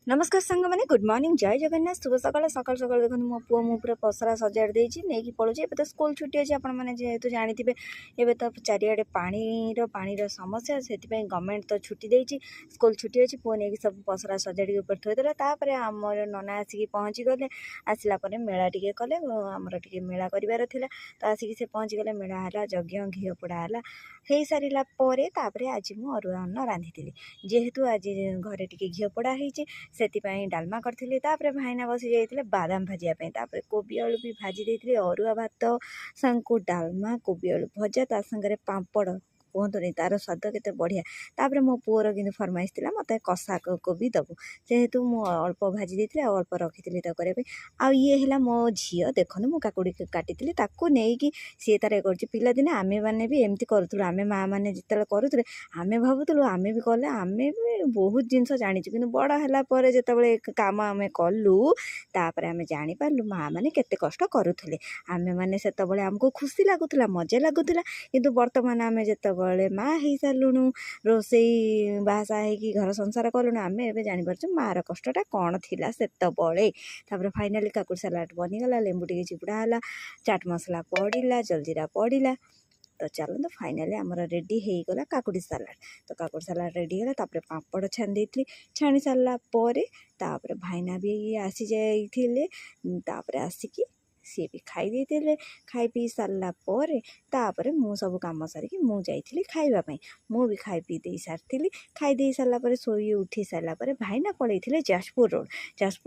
नमस्कार सांग मैंने गुड मॉर्निंग जय जगन्नाथ शुभ सकाल सकाल सकाल देखो मो पुओ मु पूरा पसरा सजाड़ देती नहीं पड़ो ए तो स्कूल छुट्टी अच्छे आपने जेहेतु जानते एवं तो चारिड़े पानी समस्या से गवर्नमेंट तो छुट्टी देती स्कूल छुट्टी अच्छी पुओ नहीं सब पसरा सजाड़ी ऊपर थोदेला आम नना आसिक पहुँची गले आसला मेला टी कले आमर टे मेला करार था तो आसिक से पहुँची गले मेला है यज्ञ घी पोड़ा है हो सारा आज मुझे अरुआ अन्न रांधि जेहेतु आज घरे टी घी पोड़ा होती से डालमा करी भाईना बसी जाते बादाम भाजापी कोबी आलू भी भाजी देते अरुआ भात सांग डालमा कोबी आलू भजा ता सागर पापड़ कहतु नहीं तार स्वाद के बढ़िया तापर मो पुअर कि फरमाइश थी मत कषा कोबी दबु जेहेतु मु अल्प भाजी देती अल्प रखी आउ ये है मो झी देखो मु काकुड़ी काटी नहीं सी तार कर पिलादिने आमे मैंने भी एमती करूँ आमे माँ मैंने जिते करूँ आमे भावुलु आमे भी कले आमे भी बहुत जिनस जाचु कि बड़ है जिते काम आम कलु तापर आम जापारू माँ मैंने केते कष्ट करुले आमे मैंने से आमको खुशी लगुला मजा लगुला किंतु बर्तमान आम जिते माँ हो सारूँ रोसई बासा हो घर संसार कलुण आम ए जापर मार कष्टा कौन थी से फाइनाली काकुड़ सालाड बनीगला लेंबू टे चिपुड़ा है चाट मसला पड़ा जलजीरा पड़ा तो चलो फाइनाली आमर रेडी हो गला काकुड़ी सालाड तो काकुड़ी सालाड रेडी है पापड़ छाणी देती छाणी सारापर भाईना भी आसी जाइए आसिकी सी भी खाई पी सारापर मु सब कम सारिकी मुझे खावाई मु भी खाई पी दे सारी खाई दे सारापर शोई उठी सारापर भाईना पलैते जाजपुर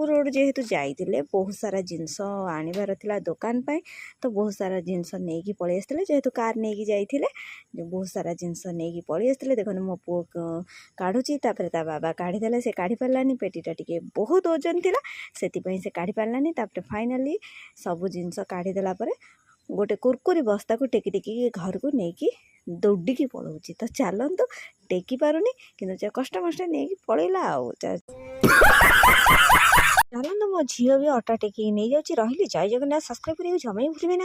रोड जेहेतु जाइए बहुत सारा जिनस आनबार था दुकान पर तो बहुत सारा जिनस नहीं पलि आसते जेहेतु कार नहीं जाइए बहुत सारा जिनस नहीं पलि आसते देखो मो पु काढ़ुची बाबा काढ़ीदे से काढ़ी पारानी पेटीटा टी बहुत ओजन थी से काढ़ी पारानी फाइनाली सब जिनस काढ़ीदेला गोटे कुरकुरी बस्ता को टेकी टेकी घर को लेकिन दौड़ी पलाऊँ तो चलतु टेकी पारुनी कि कष्ट मष्ट नहीं पलैला चलतु मो झील भी अटा टेकी नहीं जाऊँगी रही जय जगन्नाथ सब्सक्राइब करें जमा भूलें ना।